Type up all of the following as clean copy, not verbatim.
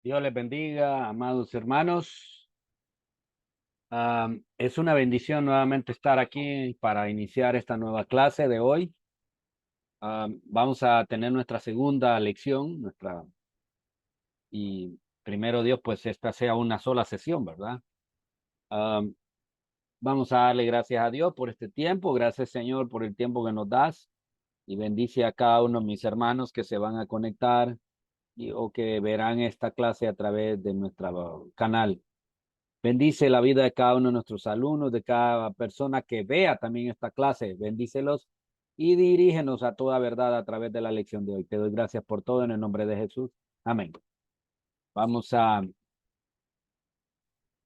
Dios les bendiga, amados hermanos. Es una bendición nuevamente estar aquí para iniciar esta nueva clase de hoy. Vamos a tener nuestra segunda lección, y primero Dios, pues esta sea una sola sesión, ¿verdad? Am, Vamos a darle gracias a Dios por este tiempo. Gracias, Señor, por el tiempo que nos das. Y bendice a cada uno de mis hermanos que se van a conectar o que verán esta clase a través de nuestro canal. Bendice la vida de cada uno de nuestros alumnos, de cada persona que vea también esta clase. Bendícelos y dirígenos a toda verdad a través de la lección de hoy. Te doy gracias por todo en el nombre de Jesús. Amén. Vamos a,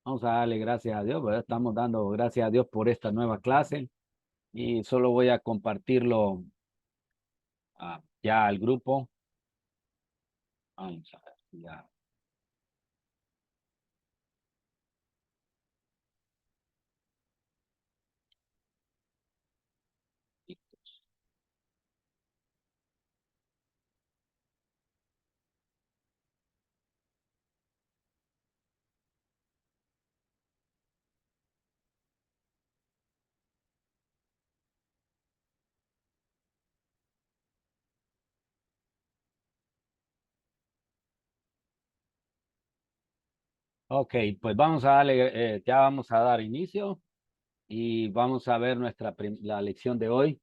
vamos a darle gracias a Dios, ¿verdad? Estamos dando gracias a Dios por esta nueva clase y solo voy a compartirlo ya al grupo. Vamos a ver, ya. Ok, pues vamos a darle, ya vamos a dar inicio y vamos a ver la lección de hoy.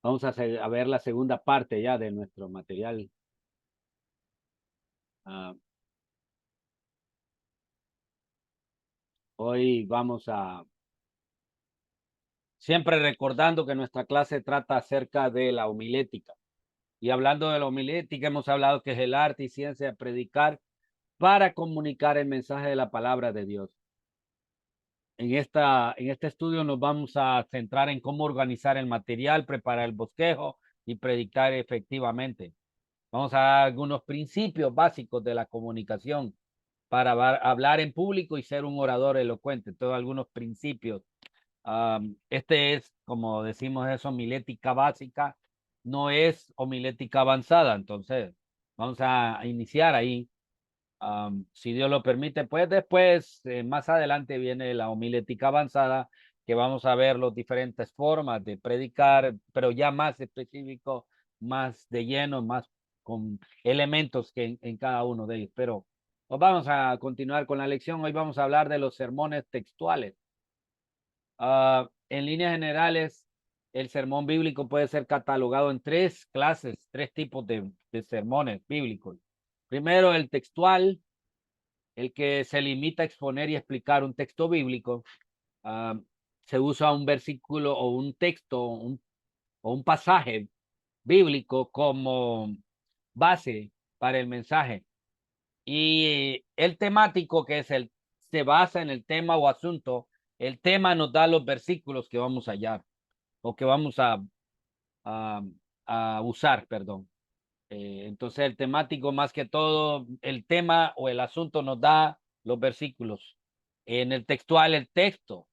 Vamos a ver la segunda parte ya de nuestro material. Ah, Hoy siempre recordando que nuestra clase trata acerca de la homilética. Y hablando de la homilética, hemos hablado que es el arte y ciencia de predicar para comunicar el mensaje de la palabra de Dios. En este estudio nos vamos a centrar en cómo organizar el material, preparar el bosquejo y predicar efectivamente. Vamos a dar algunos principios básicos de la comunicación para hablar en público y ser un orador elocuente. Todos algunos principios. Este es, como decimos, es homilética básica, no es homilética avanzada. Entonces, vamos a iniciar ahí. Si Dios lo permite, pues después, más adelante viene la homilética avanzada, que vamos a ver las diferentes formas de predicar, pero ya más específico, más de lleno, más con elementos que en cada uno de ellos. Pero pues vamos a continuar con la lección. Hoy vamos a hablar de los sermones textuales. En líneas generales, el sermón bíblico puede ser catalogado en tres clases, tres tipos de sermones bíblicos. Primero, el textual, el que se limita a exponer y explicar un texto bíblico. ah, Se usa un versículo o un texto o un pasaje bíblico como base para el mensaje. Y el temático, que es se basa en el tema o asunto. El tema nos da los versículos que vamos a hallar o que vamos a, a usar, perdón. Entonces el temático, más que todo, el tema o el asunto nos da los versículos. En el textual, el texto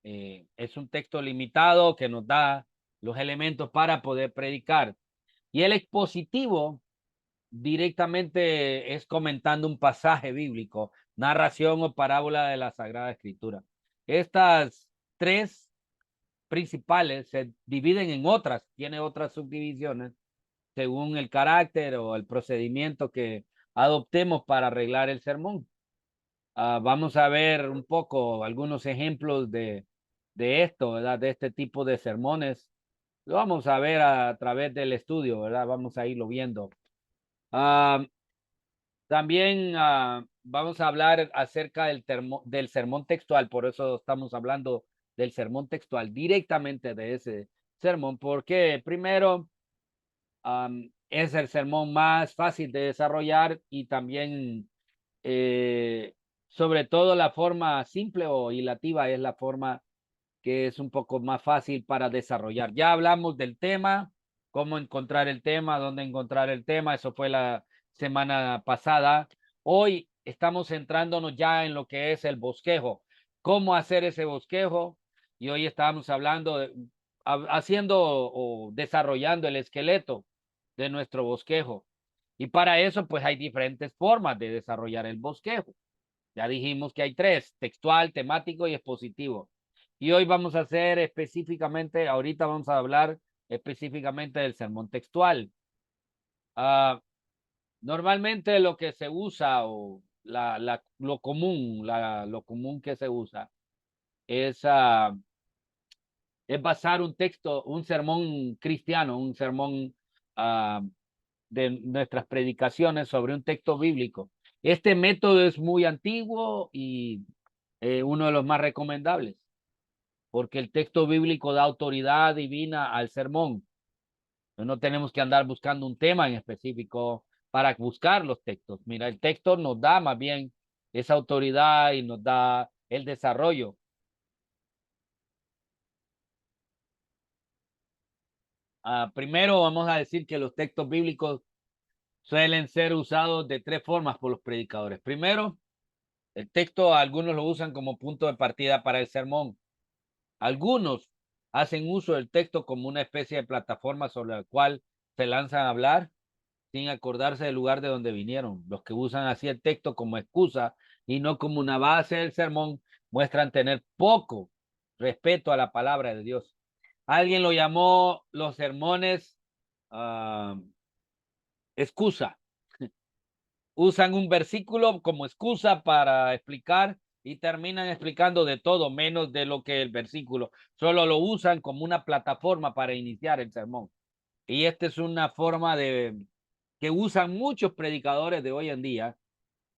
es un texto limitado que nos da los elementos para poder predicar. Y el expositivo directamente es comentando un pasaje bíblico, narración o parábola de la Sagrada Escritura. Estas tres principales se dividen en otras, tiene otras subdivisiones según el carácter o el procedimiento que adoptemos para arreglar el sermón. Vamos a ver un poco algunos ejemplos de esto, ¿verdad? De este tipo de sermones. Lo vamos a ver a través del estudio, ¿verdad? Vamos a irlo viendo. Ah, También vamos a hablar acerca del sermón textual, por eso estamos hablando del sermón textual directamente de ese sermón, porque primero es el sermón más fácil de desarrollar y también, eh, sobre todo, la forma simple o hilativa es la forma que es un poco más fácil para desarrollar. Ya hablamos del tema, cómo encontrar el tema, dónde encontrar el tema, eso fue la semana pasada. Hoy estamos centrándonos ya en lo que es el bosquejo, cómo hacer ese bosquejo, y hoy estamos hablando haciendo o desarrollando el esqueleto de nuestro bosquejo. Y para eso, pues hay diferentes formas de desarrollar el bosquejo. Ya dijimos que hay tres: textual, temático y expositivo. Y hoy vamos a hacer específicamente, ahorita vamos a hablar específicamente del sermón textual. Normalmente lo que se usa o lo común que se usa es, es basar un texto, un sermón cristiano, un sermón ah, de nuestras predicaciones sobre un texto bíblico. Este método es muy antiguo y uno de los más recomendables, porque el texto bíblico da autoridad divina al sermón. No tenemos que andar buscando un tema en específico para buscar los textos. Mira, el texto nos da más bien esa autoridad y nos da el desarrollo. Primero vamos a decir que los textos bíblicos suelen ser usados de tres formas por los predicadores. Primero, el texto algunos lo usan como punto de partida para el sermón. Algunos hacen uso del texto como una especie de plataforma sobre la cual se lanzan a hablar sin acordarse del lugar de donde vinieron. Los que usan así el texto como excusa y no como una base del sermón muestran tener poco respeto a la palabra de Dios. Alguien lo llamó los sermones excusa. Usan un versículo como excusa para explicar y terminan explicando de todo menos de lo que el versículo. Solo lo usan como una plataforma para iniciar el sermón. Y esta es una forma de que usan muchos predicadores de hoy en día,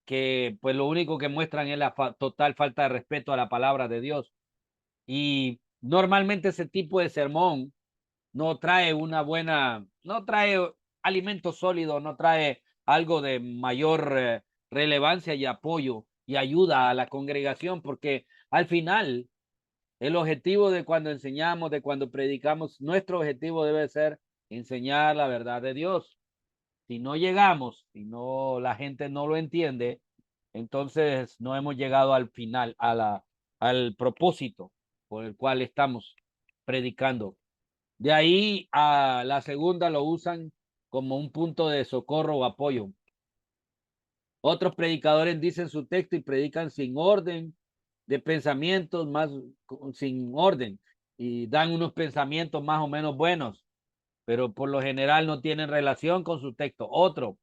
que pues lo único que muestran es la total falta de respeto a la palabra de Dios. Y normalmente ese tipo de sermón no trae una buena, no trae alimento sólido, no trae algo de mayor relevancia y apoyo y ayuda a la congregación, porque al final el objetivo de cuando enseñamos, de cuando predicamos, nuestro objetivo debe ser enseñar la verdad de Dios. Si no llegamos, si no la gente no lo entiende, entonces no hemos llegado al final, al propósito por el cual estamos predicando. De ahí a la segunda lo usan como un punto de socorro o apoyo. Otros predicadores dicen su texto y predican sin orden de pensamientos, más sin orden, y dan unos pensamientos más o menos buenos, pero por lo general no tienen relación con su texto. Otro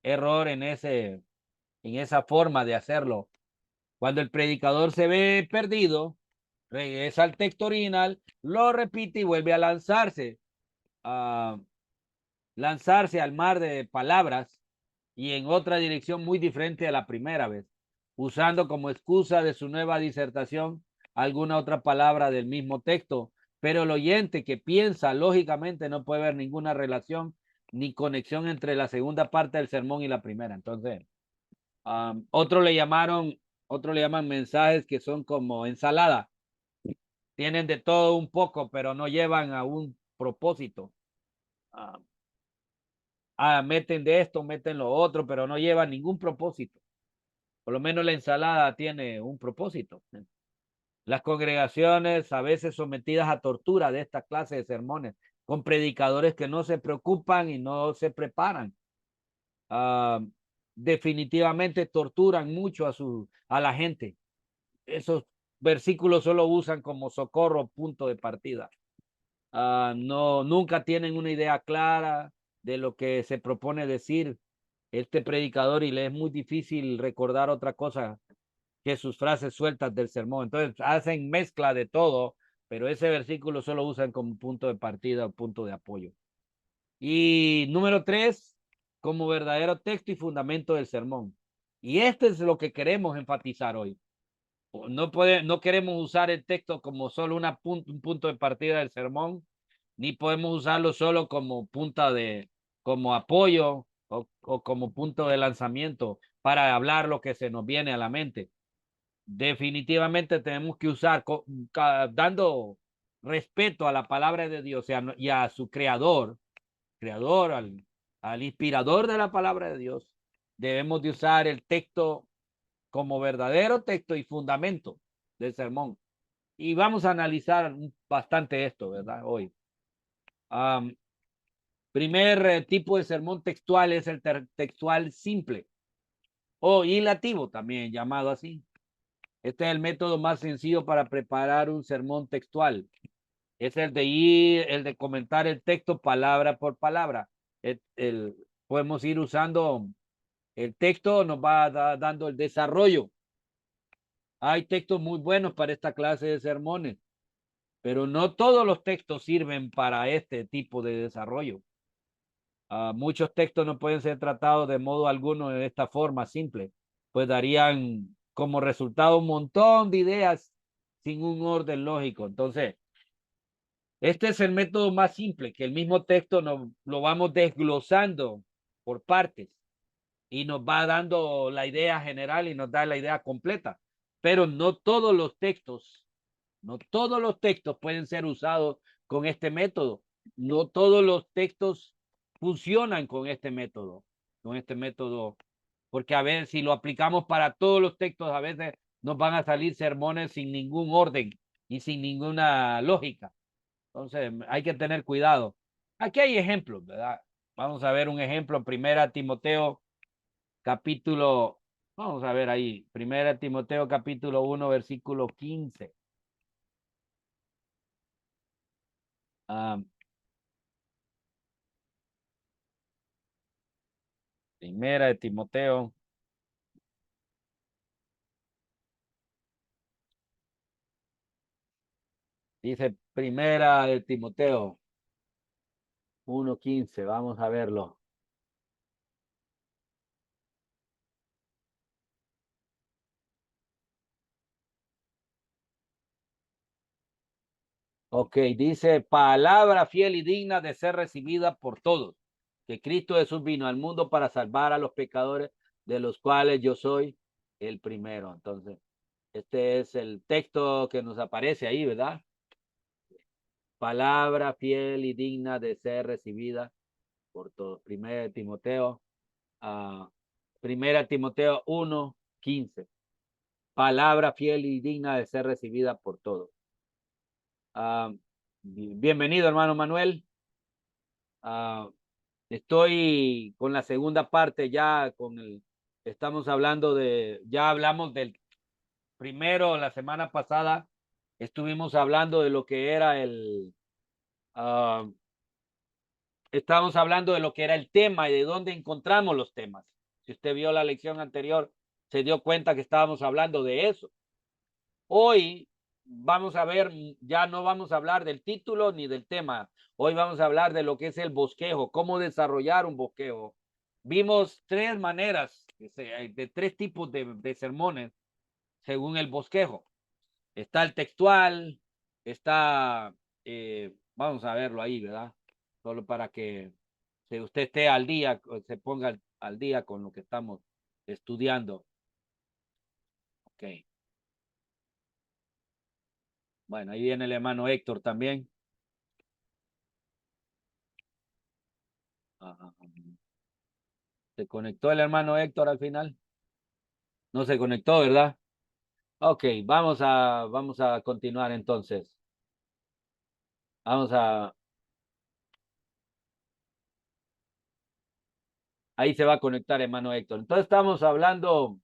error en esa forma de hacerlo. Cuando el predicador se ve perdido, regresa al texto original, lo repite y vuelve a lanzarse al mar de palabras y en otra dirección muy diferente a la primera vez, usando como excusa de su nueva disertación alguna otra palabra del mismo texto, pero el oyente que piensa lógicamente no puede ver ninguna relación ni conexión entre la segunda parte del sermón y la primera. Entonces, otro le llaman mensajes que son como ensalada. Tienen de todo un poco, pero no llevan a un propósito. Meten de esto, meten lo otro, pero no llevan ningún propósito. Por lo menos la ensalada tiene un propósito. Las congregaciones a veces sometidas a tortura de esta clase de sermones, con predicadores que no se preocupan y no se preparan. Definitivamente torturan mucho a la gente. Esos versículos solo usan como socorro, punto de partida. No, nunca tienen una idea clara de lo que se propone decir este predicador y le es muy difícil recordar otra cosa que sus frases sueltas del sermón. Entonces hacen mezcla de todo, pero ese versículo solo usan como punto de partida o punto de apoyo. Y número 3, como verdadero texto y fundamento del sermón. Y este es lo que queremos enfatizar hoy. No queremos usar el texto como solo un punto de partida del sermón, ni podemos usarlo solo como como apoyo o como punto de lanzamiento para hablar lo que se nos viene a la mente. Definitivamente tenemos que usar, dando respeto a la palabra de Dios y a su creador, al inspirador de la palabra de Dios. Debemos de usar el texto como verdadero texto y fundamento del sermón. Y vamos a analizar bastante esto, ¿verdad? Hoy. Primer tipo de sermón textual es el textual simple o ilativo, también llamado así. Este es el método más sencillo para preparar un sermón textual. Es el de comentar el texto palabra por palabra. Podemos ir usando el texto, nos va dando el desarrollo. Hay textos muy buenos para esta clase de sermones, pero no todos los textos sirven para este tipo de desarrollo. Muchos textos no pueden ser tratados de modo alguno de esta forma simple, pues darían como resultado un montón de ideas sin un orden lógico. Entonces, este es el método más simple, que el mismo texto lo vamos desglosando por partes y nos va dando la idea general y nos da la idea completa. Pero no todos los textos pueden ser usados con este método. No todos los textos funcionan con este método, porque a ver, si lo aplicamos para todos los textos, a veces nos van a salir sermones sin ningún orden y sin ninguna lógica. Entonces, hay que tener cuidado. Aquí hay ejemplos, ¿verdad? Vamos a ver un ejemplo, Primera Timoteo, capítulo, vamos a ver ahí, Primera Timoteo, capítulo 1, versículo 15. Ah, Primera de Timoteo. Dice Primera de Timoteo 1:15. Vamos a verlo. Ok, dice, palabra fiel y digna de ser recibida por todos, que Cristo Jesús vino al mundo para salvar a los pecadores, de los cuales yo soy el primero. Entonces, este es el texto que nos aparece ahí, ¿verdad? Palabra fiel y digna de ser recibida por todos. Primera Timoteo, Primera Timoteo 1:15. Palabra fiel y digna de ser recibida por todos. Bienvenido, hermano Manuel. Estoy con la segunda parte ya estamos hablando ya hablamos del primero, la semana pasada estuvimos hablando de lo que era estábamos hablando de lo que era el tema y de dónde encontramos los temas. Si usted vio la lección anterior, se dio cuenta que estábamos hablando de eso. Hoy vamos a ver, ya no vamos a hablar del título ni del tema. Hoy vamos a hablar de lo que es el bosquejo, cómo desarrollar un bosquejo. Vimos tres maneras, de tres tipos de sermones según el bosquejo. Está el textual, está, vamos a verlo ahí, ¿verdad? Solo para que usted esté al día, se ponga al día con lo que estamos estudiando. Ok. Bueno, ahí viene el hermano Héctor también. Ajá. ¿Se conectó el hermano Héctor al final? No se conectó, ¿verdad? Ok, vamos a continuar entonces. Vamos a, ahí se va a conectar hermano Héctor. Entonces estamos hablando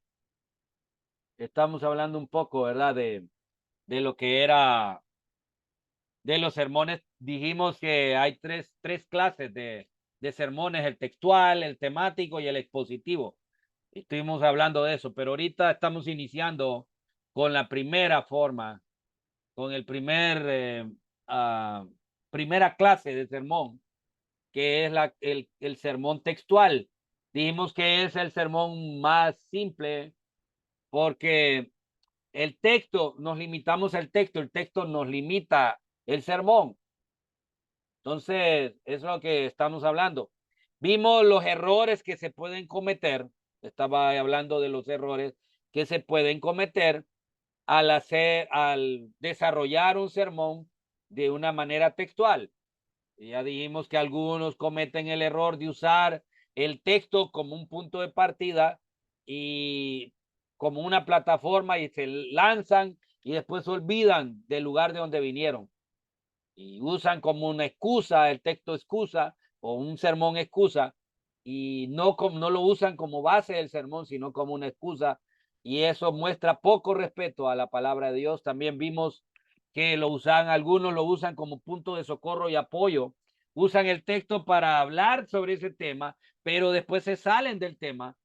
un poco, ¿verdad? De lo que era, de los sermones. Dijimos que hay tres clases de sermones, el textual, el temático y el expositivo. Estuvimos hablando de eso, pero ahorita estamos iniciando con la primera forma, con el primera clase de sermón, que es el sermón textual. Dijimos que es el sermón más simple porque el texto, nos limitamos al texto, el texto nos limita el sermón. Entonces, es lo que estamos hablando. Vimos los errores que se pueden cometer. Estaba hablando de los errores que se pueden cometer al desarrollar un sermón de una manera textual. Ya dijimos que algunos cometen el error de usar el texto como un punto de partida y como una plataforma y se lanzan y después se olvidan del lugar de donde vinieron y usan como una excusa, el texto excusa, o un sermón excusa, y no lo usan como base del sermón, sino como una excusa, y eso muestra poco respeto a la palabra de Dios. También vimos que algunos lo usan como punto de socorro y apoyo, usan el texto para hablar sobre ese tema, pero después se salen del tema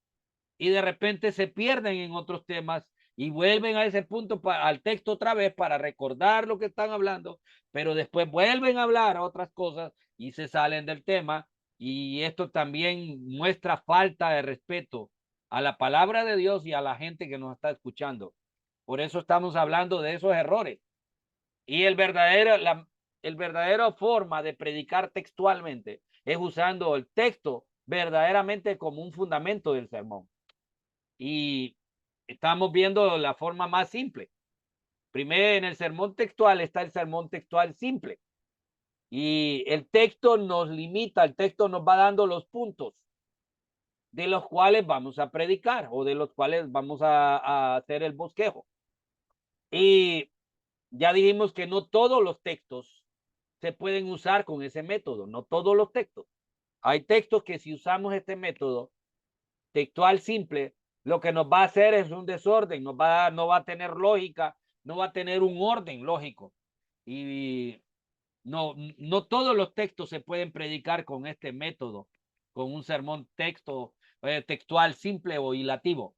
y de repente se pierden en otros temas y vuelven a ese punto, al texto otra vez para recordar lo que están hablando, pero después vuelven a hablar a otras cosas y se salen del tema. Y esto también muestra falta de respeto a la palabra de Dios y a la gente que nos está escuchando. Por eso estamos hablando de esos errores. Y el verdadero forma de predicar textualmente es usando el texto verdaderamente como un fundamento del sermón. Y estamos viendo la forma más simple. Primero, en el sermón textual está el sermón textual simple. Y el texto nos limita, el texto nos va dando los puntos de los cuales vamos a predicar o de los cuales vamos a hacer el bosquejo. Y ya dijimos que no todos los textos se pueden usar con ese método, no todos los textos. Hay textos que si usamos este método textual simple, lo que nos va a hacer es un desorden, no va a tener lógica, no va a tener un orden lógico. Y no todos los textos se pueden predicar con este método, con un sermón textual simple o hilativo.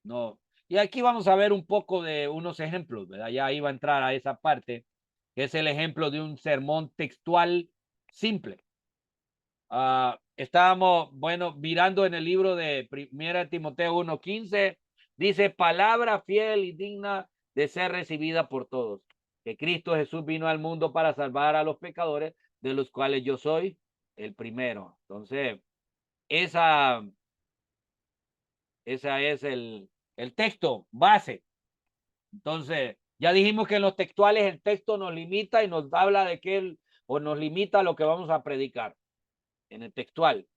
No. Y aquí vamos a ver un poco de unos ejemplos, ¿verdad? Ya iba a entrar a esa parte, que es el ejemplo de un sermón textual simple. Estábamos, bueno, mirando en el libro de 1 Timoteo 1:15, dice, palabra fiel y digna de ser recibida por todos, que Cristo Jesús vino al mundo para salvar a los pecadores, de los cuales yo soy el primero. Entonces, esa es el texto base. Entonces, ya dijimos que en los textuales el texto nos limita y nos habla de que o nos limita lo que vamos a predicar en el textual.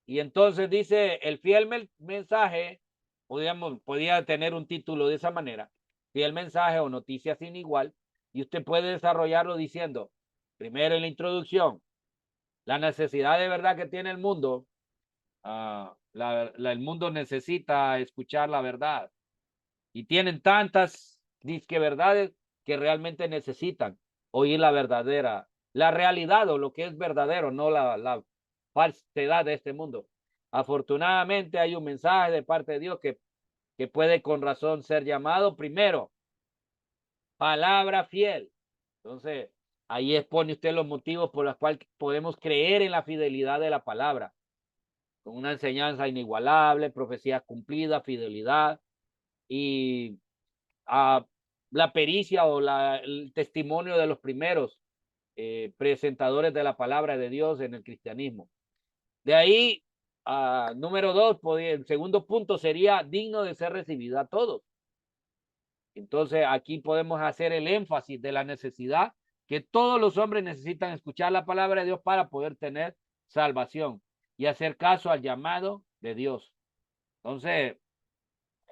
Y entonces dice, el fiel mensaje, podía tener un título de esa manera, fiel mensaje o noticia sin igual, y usted puede desarrollarlo diciendo, primero en la introducción, la necesidad de verdad que tiene el mundo, el mundo necesita escuchar la verdad, y tienen tantas disque verdades que realmente necesitan oír la realidad o lo que es verdadero, no la falsedad de este mundo. Afortunadamente hay un mensaje de parte de Dios que puede con razón ser llamado primero, palabra fiel. Entonces, ahí expone usted los motivos por los cuales podemos creer en la fidelidad de la palabra, con una enseñanza inigualable, profecías cumplidas, fidelidad y la pericia o el testimonio de los primeros presentadores de la palabra de Dios en el cristianismo. De ahí, número 2, el segundo punto sería digno de ser recibido a todos. Entonces, aquí podemos hacer el énfasis de la necesidad que todos los hombres necesitan escuchar la palabra de Dios para poder tener salvación y hacer caso al llamado de Dios. Entonces,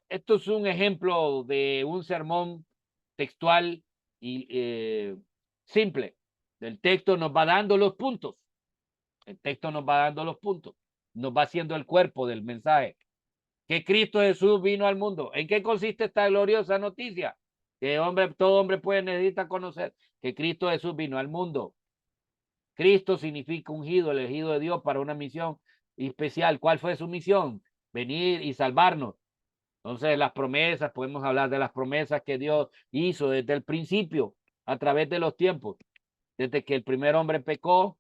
esto es un ejemplo de un sermón textual y simple. El texto nos va dando los puntos. El texto nos va dando los puntos. Nos va haciendo el cuerpo del mensaje. Que Cristo Jesús vino al mundo. ¿En qué consiste esta gloriosa noticia? Que todo hombre necesita conocer. Que Cristo Jesús vino al mundo. Cristo significa ungido, elegido de Dios para una misión especial. ¿Cuál fue su misión? Venir y salvarnos. Entonces, las promesas, podemos hablar de las promesas que Dios hizo desde el principio, a través de los tiempos, desde que el primer hombre pecó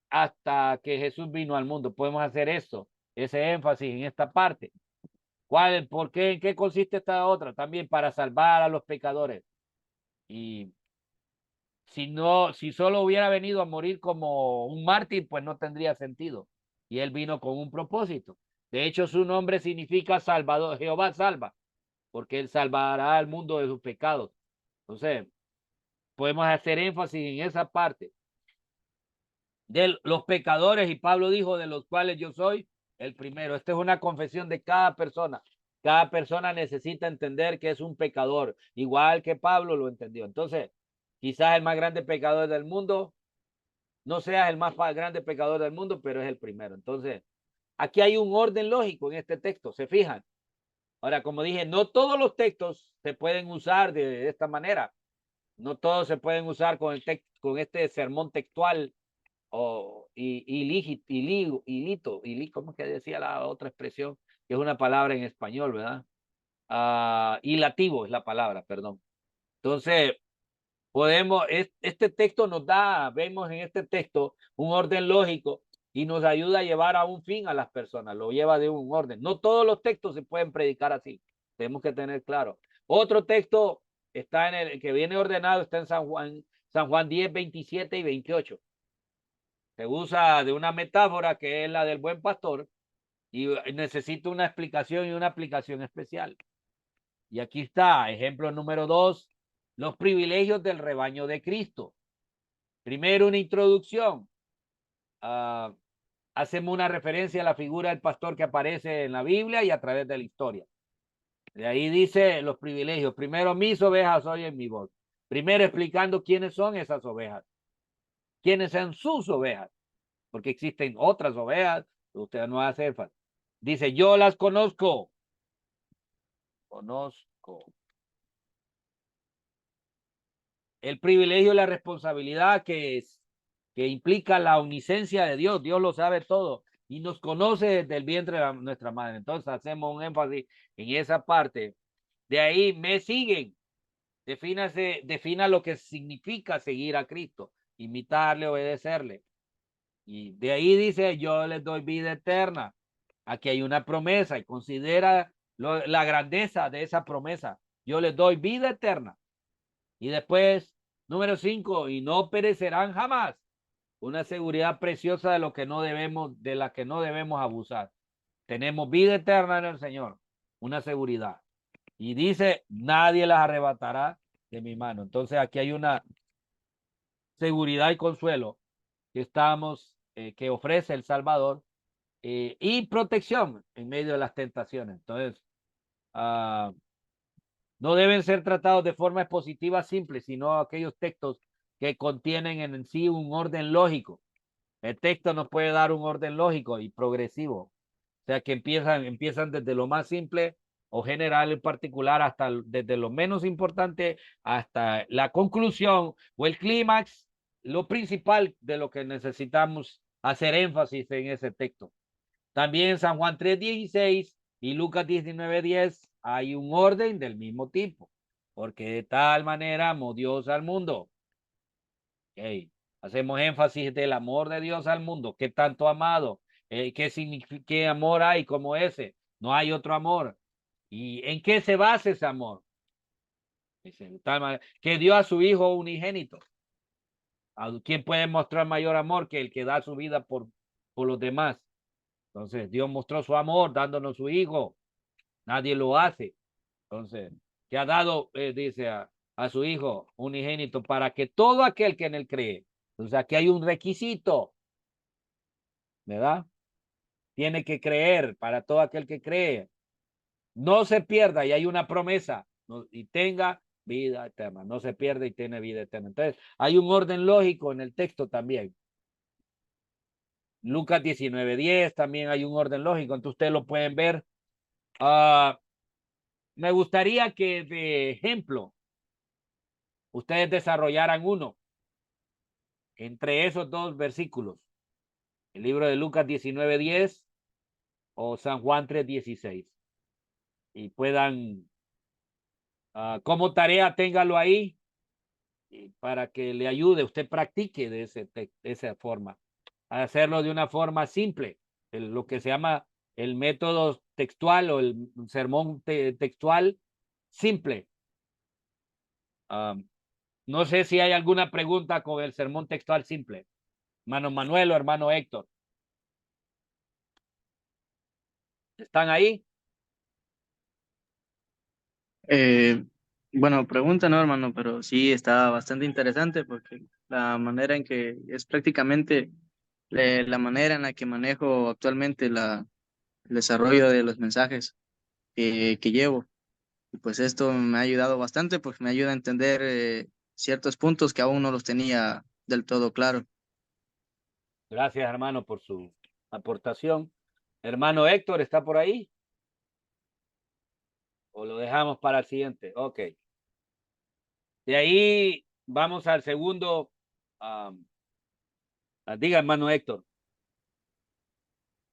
hasta que Jesús vino al mundo. Podemos hacer eso, ese énfasis en esta parte. ¿Por qué? ¿En qué consiste esta otra? También para salvar a los pecadores. Y si solo hubiera venido a morir como un mártir, pues no tendría sentido. Y él vino con un propósito. De hecho, su nombre significa Salvador, Jehová salva, porque él salvará al mundo de sus pecados. Entonces, podemos hacer énfasis en esa parte de los pecadores, y Pablo dijo, de los cuales yo soy el primero. Esta es una confesión de cada persona. Cada persona necesita entender que es un pecador, igual que Pablo lo entendió. Entonces, quizás el más grande pecador del mundo no seas el más grande pecador del mundo, pero es el primero. Entonces, aquí hay un orden lógico en este texto, ¿se fijan? Ahora, como dije, no todos los textos se pueden usar de esta manera. No todos se pueden usar con, con este sermón textual o ¿cómo que decía la otra expresión? Que es una palabra en español, ¿verdad? Hilativo es la palabra, perdón. Entonces, este texto nos da, vemos en este texto un orden lógico y nos ayuda a llevar a un fin a las personas, lo lleva de un orden. No todos los textos se pueden predicar así, tenemos que tener claro. Otro texto está en el que viene ordenado, está en San Juan 10, 27 y 28. Se usa de una metáfora que es la del buen pastor y necesita una explicación y una aplicación especial. Y aquí está, ejemplo número 2, los privilegios del rebaño de Cristo. Primero, una introducción. Hacemos una referencia a la figura del pastor que aparece en la Biblia y a través de la historia. De ahí dice los privilegios. Primero, mis ovejas oyen mi voz. Primero, explicando quiénes son esas ovejas. Quiénes son sus ovejas. Porque existen otras ovejas. Usted no hace énfasis. Dice, yo las conozco. Conozco. El privilegio y la responsabilidad que implica la omnisciencia de Dios. Dios lo sabe todo y nos conoce desde el vientre de nuestra madre. Entonces hacemos un énfasis en esa parte. De ahí me siguen. Defina lo que significa seguir a Cristo, imitarle, obedecerle. Y de ahí dice, yo les doy vida eterna. Aquí hay una promesa y considera la grandeza de esa promesa. Yo les doy vida eterna. Y después, número 5, y no perecerán jamás. Una seguridad preciosa de lo que no debemos, de la que no debemos abusar. Tenemos vida eterna en el Señor, una seguridad. Y dice, nadie las arrebatará de mi mano. Entonces aquí hay una seguridad y consuelo que que ofrece el Salvador y protección en medio de las tentaciones. Entonces, no deben ser tratados de forma expositiva simple, sino aquellos textos que contienen en sí un orden lógico. El texto nos puede dar un orden lógico y progresivo. O sea que empiezan desde lo más simple o general en particular hasta desde lo menos importante hasta la conclusión o el clímax, lo principal de lo que necesitamos hacer énfasis en ese texto. También San Juan 3:16 y Lucas 19:10 hay un orden del mismo tipo, porque de tal manera amó Dios al mundo. Okay. Hacemos énfasis del amor de Dios al mundo. ¿Qué tanto amado? ¿Qué amor hay como ese? No hay otro amor. ¿Y en qué se basa ese amor? Dice, de tal manera, que dio a su Hijo unigénito. ¿Quién puede mostrar mayor amor que el que da su vida por los demás? Entonces, Dios mostró su amor dándonos su Hijo. Nadie lo hace. Entonces, que ha dado, dice, a su Hijo unigénito para que todo aquel que en él cree. Entonces, aquí hay un requisito, ¿verdad? Tiene que creer para todo aquel que cree. No se pierda y hay una promesa y tenga vida eterna. No se pierde y tiene vida eterna. Entonces, hay un orden lógico en el texto también. Lucas 19:10 también hay un orden lógico. Entonces, ustedes lo pueden ver. Me gustaría que de ejemplo ustedes desarrollaran uno entre esos dos versículos. El libro de Lucas 19:10 o San Juan 3:16. Y puedan, como tarea, téngalo ahí para que le ayude, usted practique de esa forma. A hacerlo de una forma simple, lo que se llama el método textual o el sermón textual simple. No sé si hay alguna pregunta con el sermón textual simple. Hermano Manuel o hermano Héctor. ¿Están ahí? Eh, bueno, pregunta no, hermano, pero sí está bastante interesante porque la manera en que es prácticamente la manera en la que manejo actualmente el desarrollo de los mensajes que llevo. Y pues esto me ha ayudado bastante porque me ayuda a entender ciertos puntos que aún no los tenía del todo claro. Gracias, hermano, por su aportación. Hermano Héctor, ¿está por ahí? ¿O lo dejamos para el siguiente? Ok. De ahí vamos al segundo. Diga, hermano Héctor.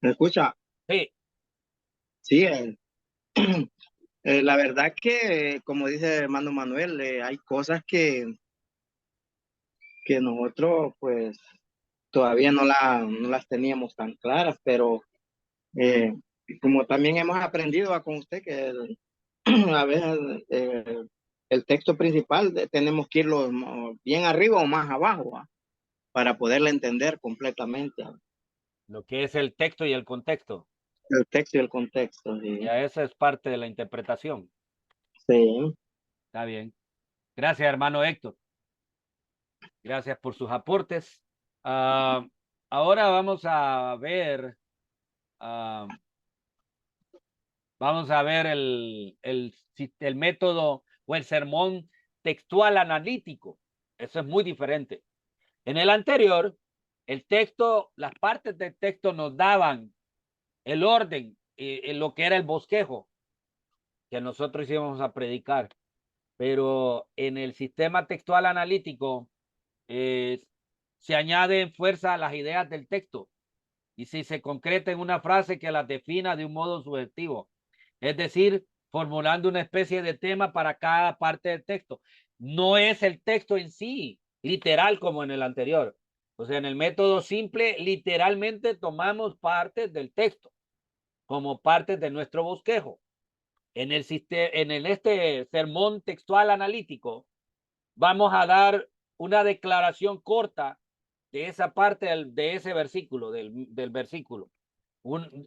¿Me escucha? Sí, Sí, la verdad que, como dice hermano Manuel, hay cosas que nosotros pues todavía no las teníamos tan claras, pero eh, como también hemos aprendido con usted que a veces el texto principal tenemos que irlo bien arriba o más abajo, ¿va? Para poderle entender completamente, ¿va? lo que es el texto y el contexto. El texto y el contexto. Sí, Ya esa es parte de la interpretación. sí. Está bien. Gracias, hermano Héctor. Gracias por sus aportes. Ah, ahora ah, vamos a ver el método o el sermón textual analítico. Eso es muy diferente. En el anterior, el texto, las partes del texto nos daban el orden, lo que era el bosquejo que nosotros íbamos a predicar. Pero en el sistema textual analítico eh, se añade fuerza a las ideas del texto y si se concreta en una frase que las defina de un modo subjetivo, es decir, formulando una especie de tema para cada parte del texto. No es el texto en sí, literal como en el anterior. O sea, en el método simple, literalmente tomamos partes del texto como partes de nuestro bosquejo. Este sermón textual analítico, vamos a dar una declaración corta de esa parte de ese versículo, del versículo.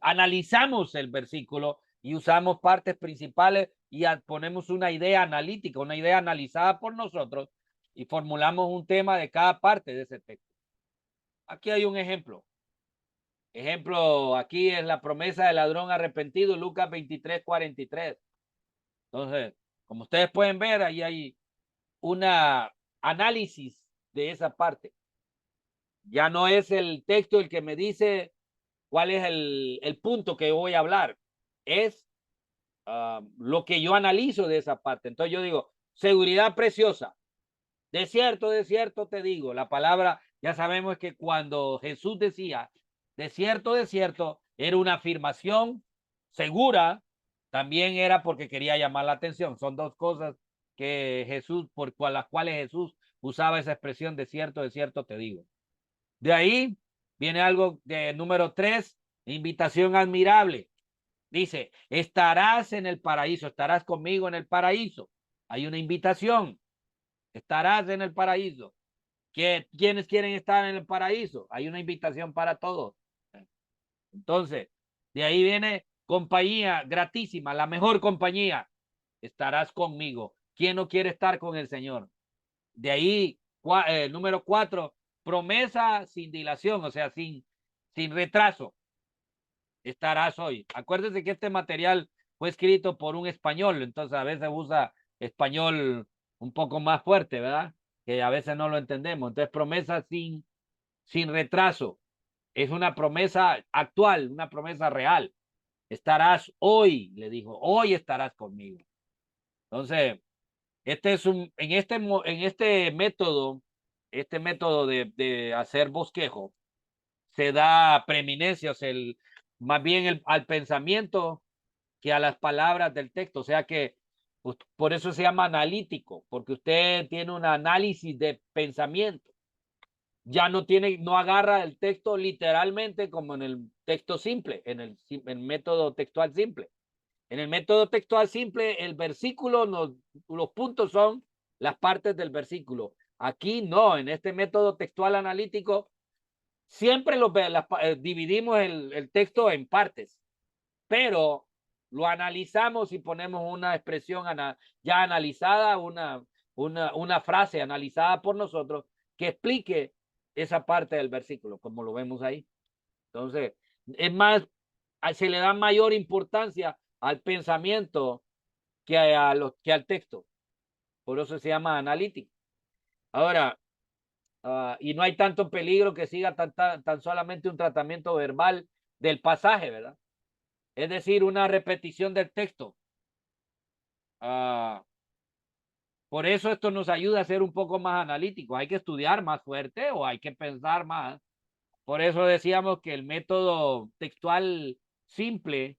Analizamos el versículo y usamos partes principales y ponemos una idea analítica, una idea analizada por nosotros y formulamos un tema de cada parte de ese texto. Aquí hay un ejemplo. Ejemplo, aquí es la promesa del ladrón arrepentido, Lucas 23:43. Entonces, como ustedes pueden ver, ahí hay una análisis de esa parte. Ya no es el texto el que me dice cuál es el punto que voy a hablar, es lo que yo analizo de esa parte. Entonces yo digo, seguridad preciosa. De cierto te digo, la palabra, ya sabemos que cuando Jesús decía, de cierto, era una afirmación segura, también era porque quería llamar la atención. Son dos cosas que Jesús, las cuales Jesús usaba esa expresión de cierto te digo. De ahí viene algo de número 3, invitación admirable. Dice, estarás en el paraíso, estarás conmigo en el paraíso. Hay una invitación, estarás en el paraíso. ¿Quiénes quieren estar en el paraíso? Hay una invitación para todos. Entonces, de ahí viene compañía gratísima, la mejor compañía. Estarás conmigo. ¿Quién no quiere estar con el Señor? De ahí, número 4, promesa sin dilación, o sea, sin retraso. Estarás hoy. Acuérdense que este material fue escrito por un español, entonces a veces usa español un poco más fuerte, ¿verdad? Que a veces no lo entendemos. Entonces, promesa sin retraso. Es una promesa actual, una promesa real. Estarás hoy, le dijo, hoy estarás conmigo. Entonces, en este método de hacer bosquejo, se da preeminencia, o sea, más bien al pensamiento que a las palabras del texto. O sea que por eso se llama analítico, porque usted tiene un análisis de pensamiento. Ya no agarra el texto literalmente como en el texto simple, en el método textual simple. En el método textual simple, el versículo, los puntos son las partes del versículo. Aquí no, en este método textual analítico, siempre dividimos el texto en partes, pero lo analizamos y ponemos una expresión ya analizada, una frase analizada por nosotros que explique esa parte del versículo, como lo vemos ahí. Entonces, es más, se le da mayor importancia al pensamiento que al texto. Por eso se llama analítico. Ahora, y no hay tanto peligro que siga tan solamente un tratamiento verbal del pasaje, ¿verdad? Es decir, una repetición del texto. Por eso esto nos ayuda a ser un poco más analíticos. Hay que estudiar más fuerte o hay que pensar más. Por eso decíamos que el método textual simple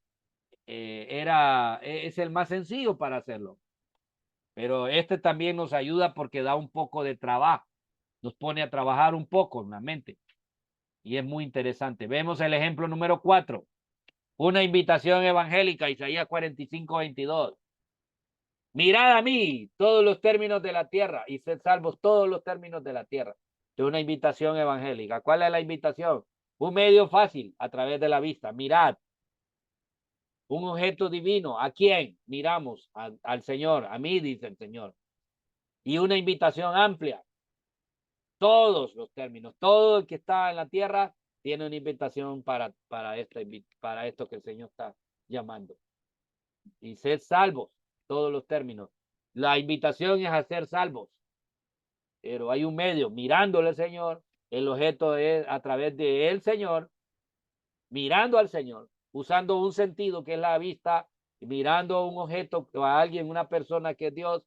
es el más sencillo para hacerlo. Pero este también nos ayuda porque da un poco de trabajo. Nos pone a trabajar un poco en la mente. Y es muy interesante. Vemos el ejemplo número 4. Una invitación evangélica, Isaías 45:22. Mirad a mí todos los términos de la tierra y sed salvos todos los términos de la tierra. Es una invitación evangélica. ¿Cuál es la invitación? Un medio fácil a través de la vista. Mirad. Un objeto divino. ¿A quién? Miramos al Señor. A mí, dice el Señor. Y una invitación amplia. Todos los términos. Todo el que está en la tierra tiene una invitación para esto que el Señor está llamando. Y sed salvos. Todos los términos. La invitación es a ser salvos. Pero hay un medio, mirándole al Señor, el objeto es a través de el Señor, mirando al Señor, usando un sentido que es la vista, mirando un objeto a alguien, una persona que es Dios,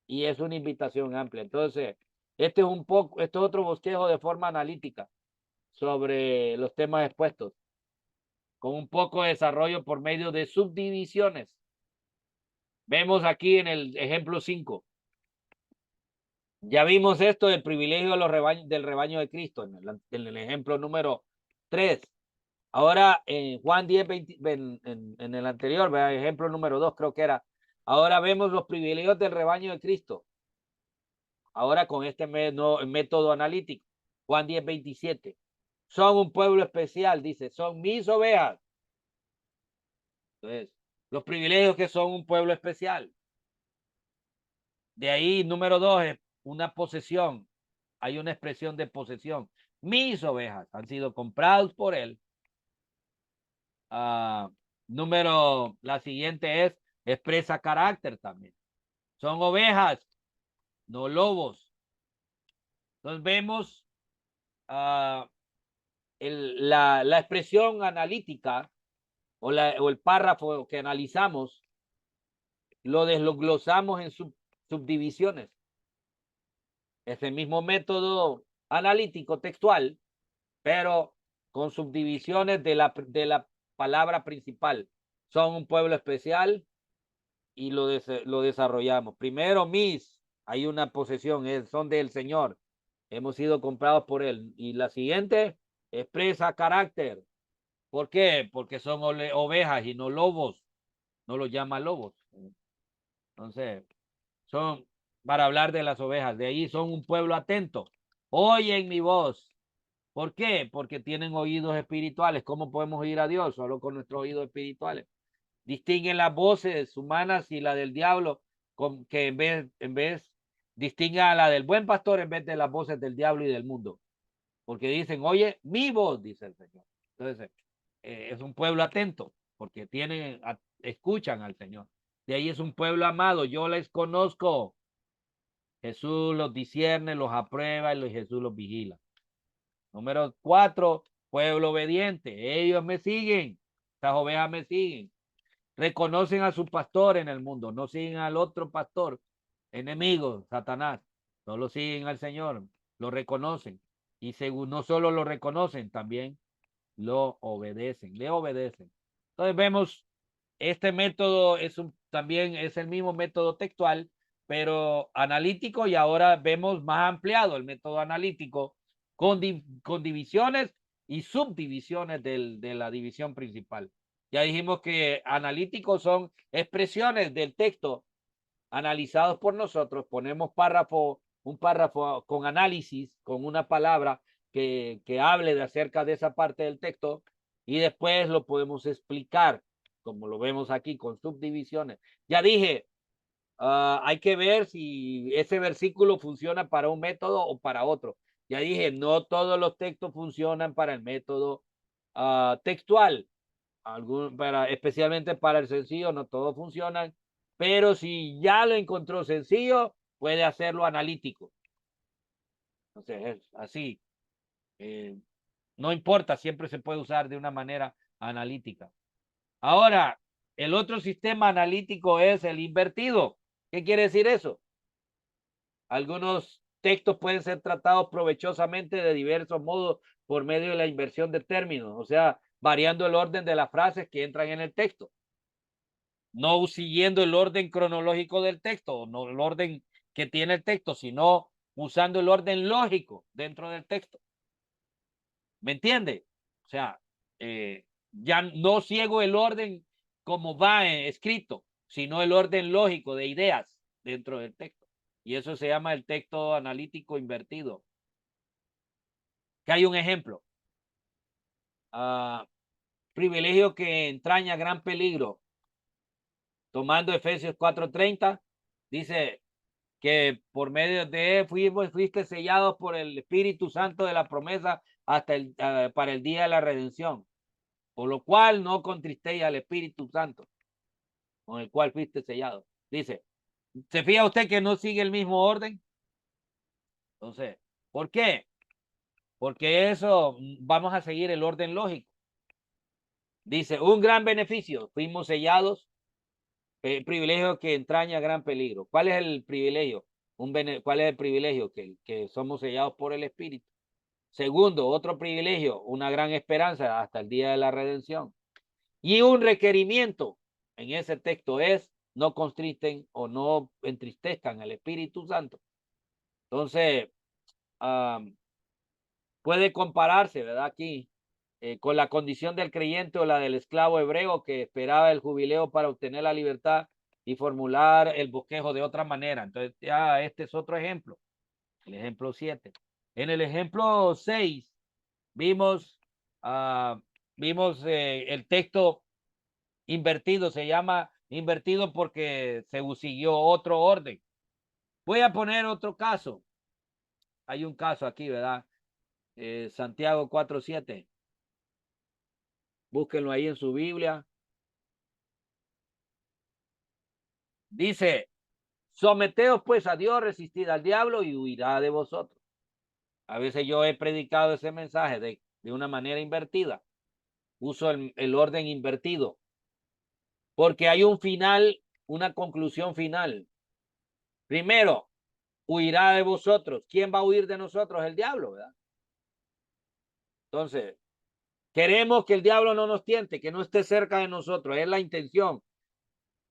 y es una invitación amplia. Entonces, este es otro bosquejo de forma analítica sobre los temas expuestos, con un poco de desarrollo por medio de subdivisiones. Vemos aquí en el ejemplo 5. Ya vimos esto del privilegio de del rebaño de Cristo en el ejemplo número 3. Ahora en Juan 10, 20, en el anterior, ejemplo número 2 creo que era. Ahora vemos los privilegios del rebaño de Cristo. Ahora con este método analítico. Juan 10, 27. Son un pueblo especial, dice, son mis ovejas. Entonces, los privilegios que son un pueblo especial. De ahí, número 2, es una posesión. Hay una expresión de posesión. Mis ovejas han sido compradas por él. La siguiente es expresa carácter también. Son ovejas, no lobos. Entonces vemos la expresión analítica o el párrafo que analizamos, lo desglosamos en subdivisiones. Es el mismo método analítico textual, pero con subdivisiones de la palabra principal. Son un pueblo especial y lo desarrollamos. Primero, hay una posesión, son del Señor. Hemos sido comprados por él. Y la siguiente, expresa carácter. ¿Por qué? Porque son ovejas y no lobos. No los llama lobos. Entonces, son para hablar de las ovejas. De ahí son un pueblo atento. Oyen mi voz. ¿Por qué? Porque tienen oídos espirituales. ¿Cómo podemos oír a Dios? Solo con nuestros oídos espirituales. Distinguen las voces humanas y la del diablo, que en vez distinguen a la del buen pastor en vez de las voces del diablo y del mundo. Porque dicen, oye, mi voz, dice el Señor. Entonces, es un pueblo atento, porque escuchan al Señor. De ahí es un pueblo amado, yo les conozco. Jesús los discierne, los aprueba y Jesús los vigila. Número 4, pueblo obediente. Ellos me siguen, estas ovejas me siguen. Reconocen a su pastor en el mundo, no siguen al otro pastor, enemigo, Satanás. Solo siguen al Señor, lo reconocen. Y según no solo lo reconocen, también lo obedecen, le obedecen. Entonces vemos, este método también es el mismo método textual, pero analítico, y ahora vemos más ampliado el método analítico con divisiones y subdivisiones de la división principal. Ya dijimos que analíticos son expresiones del texto analizados por nosotros. Ponemos un párrafo con análisis, con una palabra que hable de acerca de esa parte del texto, y después lo podemos explicar, como lo vemos aquí, con subdivisiones. Ya dije, hay que ver si ese versículo funciona para un método o para otro. Ya dije, no todos los textos funcionan para el método textual. Especialmente para el sencillo, no todos funcionan, pero si ya lo encontró sencillo, puede hacerlo analítico. Entonces, es así. No importa, siempre se puede usar de una manera analítica. Ahora, el otro sistema analítico es el invertido. ¿Qué quiere decir eso? Algunos textos pueden ser tratados provechosamente de diversos modos por medio de la inversión de términos, o sea, variando el orden de las frases que entran en el texto. No siguiendo el orden cronológico del texto, no el orden que tiene el texto, sino usando el orden lógico dentro del texto. ¿Me entiende? O sea, ya no ciego el orden como va escrito, sino el orden lógico de ideas dentro del texto. Y eso se llama el texto analítico invertido. Que hay un ejemplo. Privilegio que entraña gran peligro. Tomando Efesios 4:30, dice que por medio de él fuiste sellados por el Espíritu Santo de la promesa hasta para el día de la redención. Por lo cual no contristéis al Espíritu Santo, con el cual fuiste sellado. Dice, ¿se fija usted que no sigue el mismo orden? Entonces, ¿por qué? Porque eso vamos a seguir el orden lógico. Dice, un gran beneficio, fuimos sellados, privilegio que entraña gran peligro. ¿Cuál es el privilegio? ¿Cuál es el privilegio? Que somos sellados por el Espíritu. Segundo, otro privilegio, una gran esperanza hasta el día de la redención. Y un requerimiento en ese texto es no constristen o no entristezcan al Espíritu Santo. Entonces, puede compararse, ¿verdad? Aquí, con la condición del creyente o la del esclavo hebreo que esperaba el jubileo para obtener la libertad y formular el bosquejo de otra manera. Entonces, ya este es otro ejemplo, el ejemplo 7. En el ejemplo 6, vimos, vimos el texto invertido, se llama invertido porque se siguió otro orden. Voy a poner otro caso. Hay un caso aquí, ¿verdad? Santiago 4:7. Búsquenlo ahí en su Biblia. Dice, someteos pues a Dios, resistid al diablo y huirá de vosotros. A veces yo he predicado ese mensaje de una manera invertida. Uso el orden invertido. Porque hay un final, una conclusión final. Primero, huirá de vosotros. ¿Quién va a huir de nosotros? El diablo, ¿verdad? Entonces, queremos que el diablo no nos tiente, que no esté cerca de nosotros. Es la intención.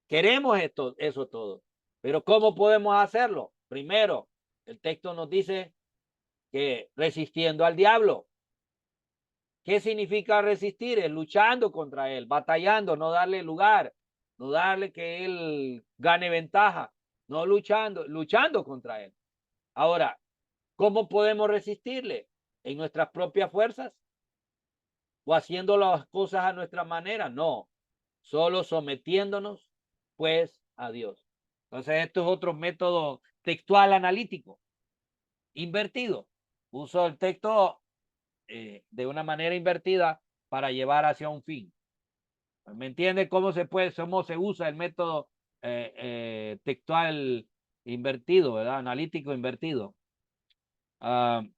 Queremos eso todo. Pero ¿cómo podemos hacerlo? Primero, el texto nos dice que resistiendo al diablo. ¿Qué significa resistir? Es luchando contra él, batallando, no darle lugar, no darle que él gane ventaja, no luchando contra él. Ahora, ¿cómo podemos resistirle? ¿En nuestras propias fuerzas? ¿O haciendo las cosas a nuestra manera? No, solo sometiéndonos pues a Dios. Entonces, esto es otro método textual analítico, invertido. Uso el texto de una manera invertida para llevar hacia un fin. ¿Me entiende cómo se usa el método textual invertido, ¿verdad? Analítico invertido. Aquí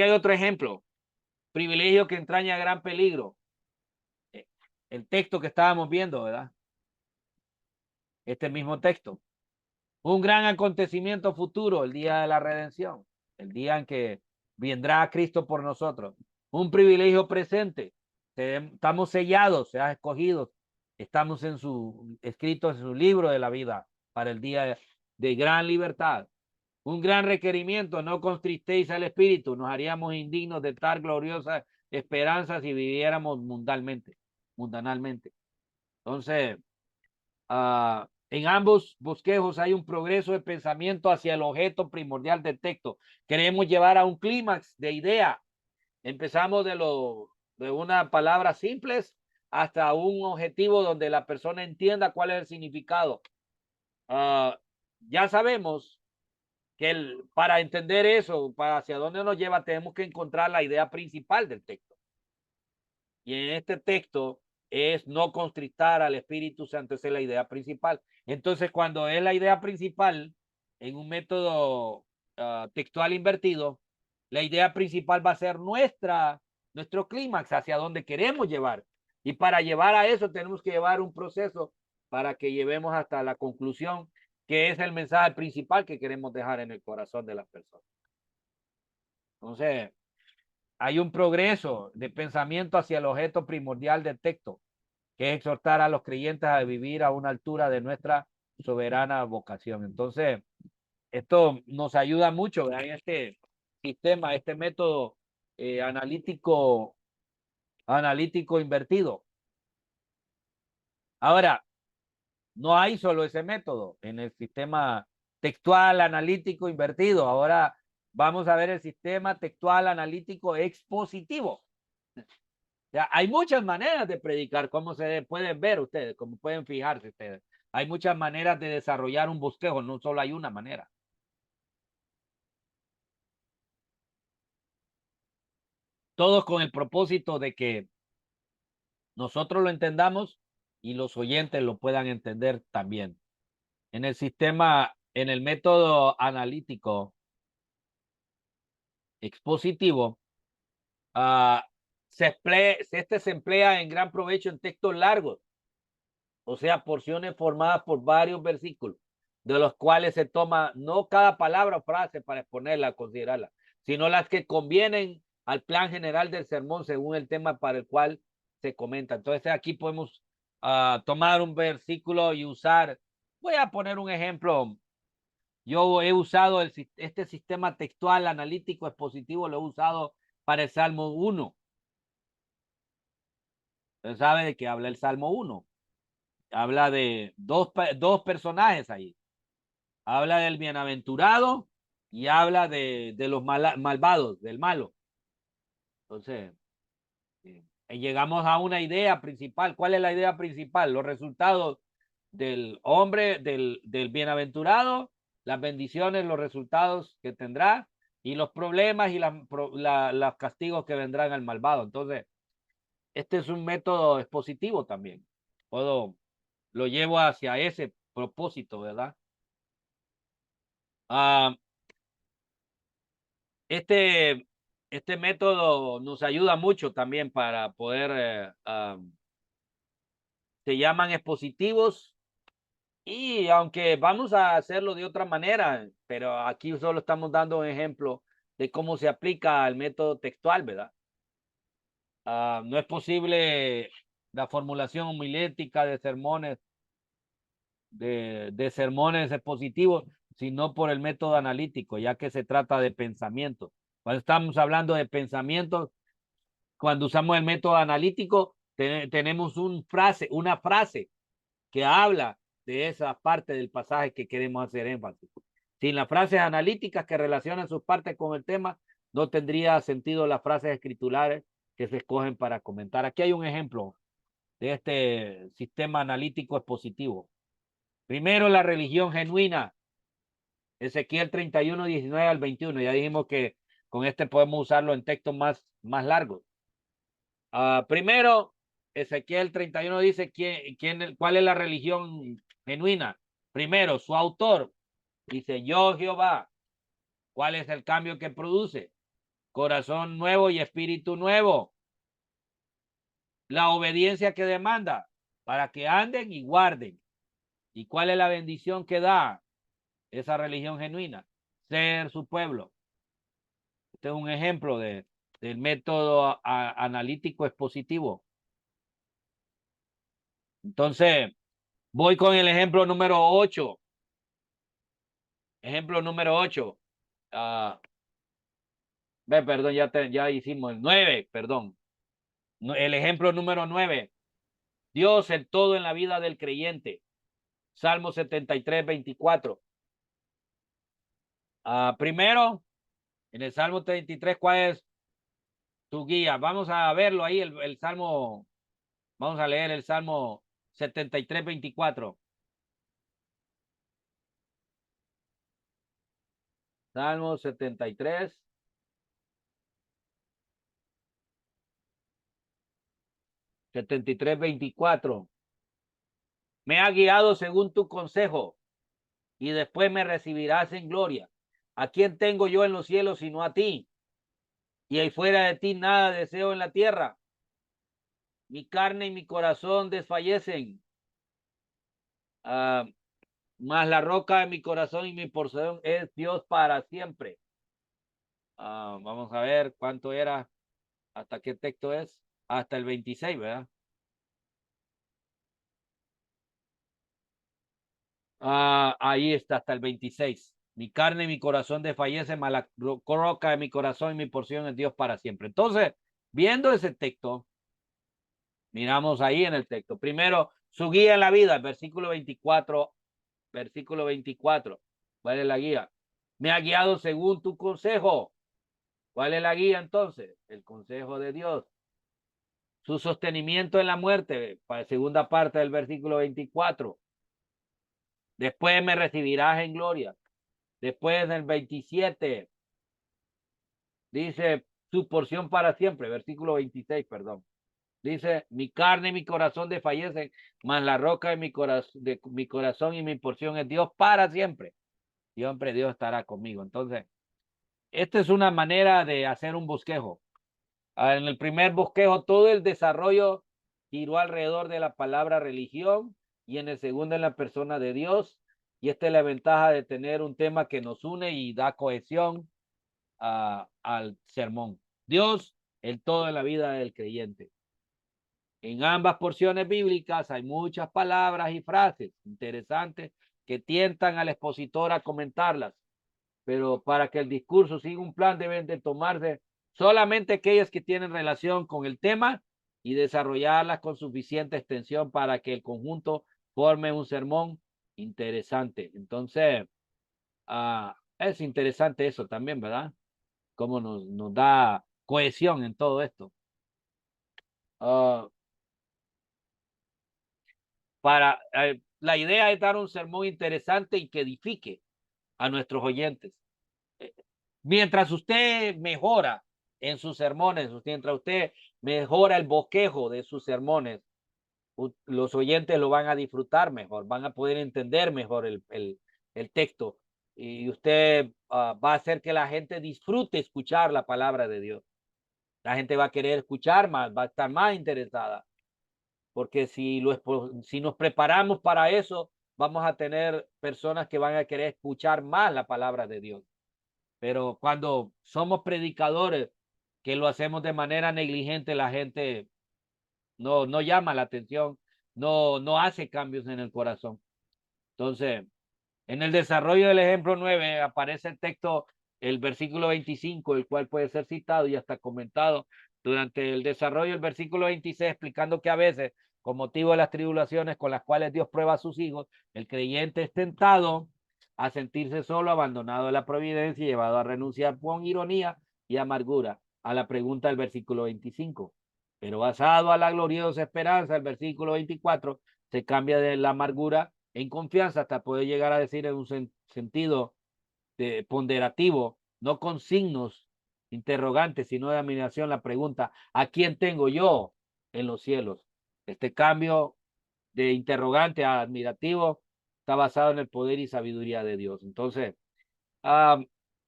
hay otro ejemplo. Privilegio que entraña gran peligro. El texto que estábamos viendo, ¿verdad? Este mismo texto. Un gran acontecimiento futuro, el día de la redención, el día en que vendrá Cristo por nosotros. Un privilegio presente. Estamos sellados, seas escogidos. Estamos escritos en su libro de la vida para el día de gran libertad. Un gran requerimiento, no contristéis al espíritu, nos haríamos indignos de tal gloriosa esperanza si viviéramos mundanalmente. Entonces, en ambos bosquejos hay un progreso de pensamiento hacia el objeto primordial del texto. Queremos llevar a un clímax de idea. Empezamos de una palabra simples hasta un objetivo donde la persona entienda cuál es el significado. Ya sabemos que para entender eso, para hacia dónde nos lleva, tenemos que encontrar la idea principal del texto. Y en este texto es no constristar al Espíritu Santo, esa es la idea principal. Entonces, cuando es la idea principal en un método textual invertido, la idea principal va a ser nuestro clímax, hacia donde queremos llevar. Y para llevar a eso tenemos que llevar un proceso para que llevemos hasta la conclusión, que es el mensaje principal que queremos dejar en el corazón de las personas. Entonces, hay un progreso de pensamiento hacia el objeto primordial del texto, que es exhortar a los creyentes a vivir a una altura de nuestra soberana vocación. Entonces, esto nos ayuda mucho en este sistema, este método analítico invertido. Ahora, no hay solo ese método en el sistema textual analítico invertido. Ahora vamos a ver el sistema textual analítico expositivo. O sea, hay muchas maneras de predicar, como se pueden ver ustedes, como pueden fijarse ustedes. Hay muchas maneras de desarrollar un bosquejo, no solo hay una manera. Todos con el propósito de que nosotros lo entendamos y los oyentes lo puedan entender también. En el sistema, en el método analítico expositivo, este se emplea en gran provecho en textos largos, o sea, porciones formadas por varios versículos, de los cuales se toma no cada palabra o frase para exponerla, considerarla, sino las que convienen al plan general del sermón según el tema para el cual se comenta. Entonces aquí podemos tomar un versículo y usar, voy a poner un ejemplo. Yo he usado este sistema textual analítico expositivo, lo he usado para el Salmo 1. Usted sabe de qué habla el Salmo 1. Habla de dos personajes ahí. Habla del bienaventurado y habla de los malvados, del malo. Entonces, llegamos a una idea principal. ¿Cuál es la idea principal? Los resultados del hombre, del bienaventurado, las bendiciones, los resultados que tendrá y los problemas y los castigos que vendrán al malvado. Entonces, este es un método expositivo también. Lo llevo hacia ese propósito, ¿verdad? Este método nos ayuda mucho también para poder, se llaman expositivos, y aunque vamos a hacerlo de otra manera, pero aquí solo estamos dando un ejemplo de cómo se aplica el método textual, ¿verdad? No es posible la formulación homilética de sermones, de sermones expositivos, sino por el método analítico, ya que se trata de pensamiento. Cuando estamos hablando de pensamientos, cuando usamos el método analítico, tenemos una frase que habla de esa parte del pasaje que queremos hacer énfasis. Sin las frases analíticas que relacionan sus partes con el tema, no tendría sentido las frases escriturales que se escogen para comentar. Aquí hay un ejemplo de este sistema analítico expositivo. Primero, la religión genuina. Ezequiel 31, 19 al 21. Ya dijimos que con este podemos usarlo en textos más largos. Primero, Ezequiel 31 dice cuál es la religión genuina. Primero, su autor dice: yo Jehová. ¿Cuál es el cambio que produce? Corazón nuevo y espíritu nuevo. La obediencia que demanda para que anden y guarden. ¿Y cuál es la bendición que da esa religión genuina? Ser su pueblo. Este es un ejemplo del método analítico expositivo. Entonces, voy con el ejemplo número 8. Ejemplo número 8. Perdón, ya hicimos el 9, perdón. El ejemplo número 9. Dios el todo en la vida del creyente. Salmo 73, 24. Primero, en el Salmo 33, ¿cuál es tu guía? Vamos a verlo ahí, el Salmo. Vamos a leer el Salmo 73, 24. Salmo 73. 73, 24. Me ha guiado según tu consejo, y después me recibirás en gloria. ¿A quién tengo yo en los cielos sino a ti? Y ahí fuera de ti nada deseo en la tierra. Mi carne y mi corazón desfallecen. Mas la roca de mi corazón y mi porción es Dios para siempre. Vamos a ver cuánto era, hasta qué texto es, hasta el 26, ¿verdad? Ahí está, hasta el 26. Mi carne y mi corazón desfallecen, mas la roca de mi corazón y mi porción es Dios para siempre. Entonces, viendo ese texto, miramos ahí en el texto. Primero, su guía en la vida, versículo 24. Versículo 24. ¿Cuál es la guía? Me ha guiado según tu consejo. ¿Cuál es la guía entonces? El consejo de Dios. Su sostenimiento en la muerte, segunda parte del versículo 24. Después me recibirás en gloria. Después del 27, dice su porción para siempre, versículo 26, perdón. Dice, mi carne y mi corazón desfallecen, mas la roca de mi corazón y mi porción es Dios para siempre. Siempre Dios estará conmigo. Entonces, esta es una manera de hacer un bosquejo. En el primer bosquejo, todo el desarrollo giró alrededor de la palabra religión, y en el segundo en la persona de Dios. Y esta es la ventaja de tener un tema que nos une y da cohesión al sermón. Dios, el todo en la vida del creyente. En ambas porciones bíblicas hay muchas palabras y frases interesantes que tientan al expositor a comentarlas, pero para que el discurso siga un plan deben de tomarse solamente aquellas que tienen relación con el tema y desarrollarlas con suficiente extensión para que el conjunto forme un sermón interesante. Entonces, es interesante eso también, ¿verdad? Cómo nos da cohesión en todo esto. La idea es dar un sermón interesante y que edifique a nuestros oyentes. Mientras usted mejora en sus sermones, mientras usted mejora el bosquejo de sus sermones, los oyentes lo van a disfrutar mejor, van a poder entender mejor el texto, y usted va a hacer que la gente disfrute escuchar la palabra de Dios. La gente va a querer escuchar más, va a estar más interesada, porque si nos preparamos para eso, vamos a tener personas que van a querer escuchar más la palabra de Dios. Pero cuando somos predicadores que lo hacemos de manera negligente, la gente no llama la atención, no hace cambios en el corazón. Entonces, en el desarrollo del ejemplo 9 aparece el texto, el versículo 25, el cual puede ser citado y hasta comentado durante el desarrollo del versículo 26, explicando que a veces, con motivo de las tribulaciones con las cuales Dios prueba a sus hijos, el creyente es tentado a sentirse solo, abandonado de la providencia y llevado a renunciar con ironía y amargura a la pregunta del versículo 25. Pero basado a la gloriosa esperanza, el versículo 24 se cambia de la amargura en confianza hasta poder llegar a decir en un sentido ponderativo, no con signos interrogantes, sino de admiración, la pregunta, ¿a quién tengo yo en los cielos? Este cambio de interrogante a admirativo está basado en el poder y sabiduría de Dios. Entonces,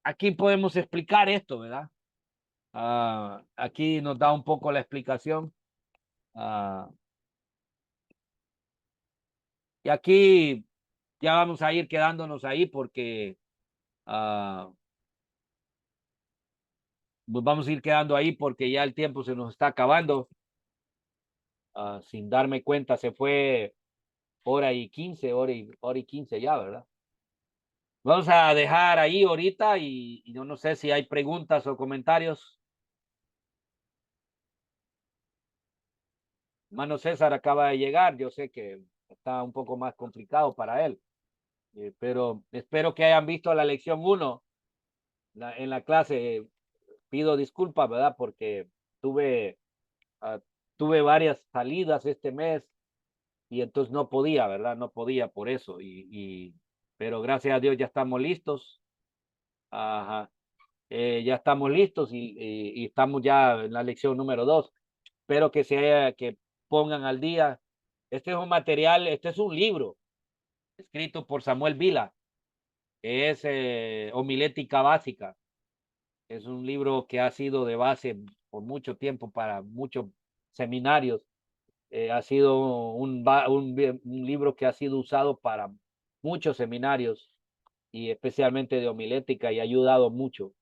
aquí podemos explicar esto, ¿verdad? Aquí nos da un poco la explicación. Y aquí ya vamos a ir quedándonos ahí porque pues vamos a ir quedando ahí porque ya el tiempo se nos está acabando. Sin darme cuenta se fue hora y 15 ya, ¿verdad? Vamos a dejar ahí ahorita y yo no sé si hay preguntas o comentarios. Hermano César acaba de llegar, yo sé que está un poco más complicado para él, pero espero que hayan visto la lección 1 en la clase. Pido disculpas, ¿verdad? Porque tuve, tuve varias salidas este mes y entonces no podía, ¿verdad? No podía por eso. Pero gracias a Dios ya estamos listos. Ajá. Ya estamos listos y estamos ya en la lección número 2. Espero que pongan al día. Este es un material, este es un libro escrito por Samuel Vila. es Homilética Básica. Es un libro que ha sido de base por mucho tiempo para muchos seminarios. Ha sido un libro que ha sido usado para muchos seminarios y especialmente de homilética y ha ayudado mucho.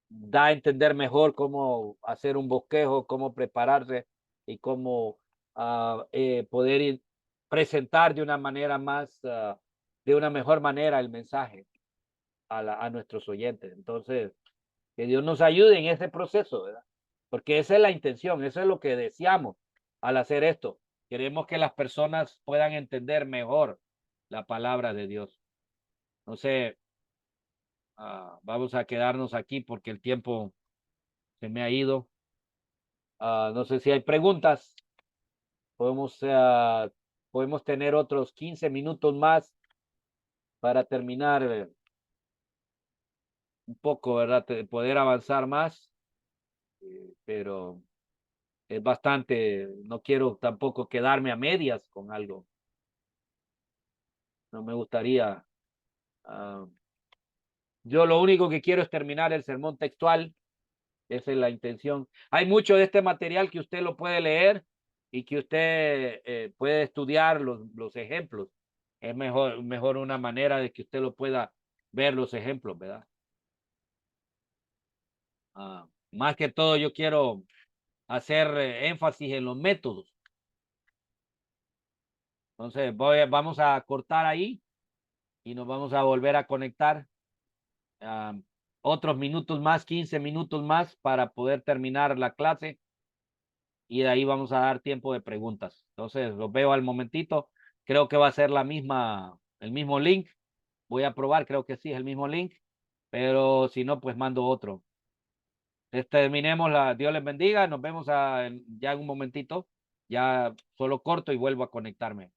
Da a entender mejor cómo hacer un bosquejo, cómo prepararse y cómo poder presentar de una manera más, de una mejor manera el mensaje a nuestros oyentes. Entonces, que Dios nos ayude en ese proceso, ¿verdad? Porque esa es la intención, eso es lo que deseamos al hacer esto. Queremos que las personas puedan entender mejor la palabra de Dios. No sé, vamos a quedarnos aquí porque el tiempo se me ha ido. No sé si hay preguntas. Podemos, podemos tener otros 15 minutos más para terminar un poco, ¿verdad? Poder avanzar más, pero es bastante, no quiero tampoco quedarme a medias con algo. No me gustaría. Yo lo único que quiero es terminar el sermón textual. Esa es la intención. Hay mucho de este material que usted lo puede leer y que usted puede estudiar los ejemplos. Es mejor una manera de que usted lo pueda ver los ejemplos, ¿verdad? Más que todo yo quiero hacer énfasis en los métodos. Entonces vamos a cortar ahí y nos vamos a volver a conectar otros minutos más, 15 minutos más para poder terminar la clase y de ahí vamos a dar tiempo de preguntas. Entonces los veo al momentito. Creo que va a ser el mismo link. Voy a probar, creo que sí es el mismo link, pero si no, pues mando otro. Terminemos Dios les bendiga. Nos vemos ya en un momentito. Ya solo corto y vuelvo a conectarme.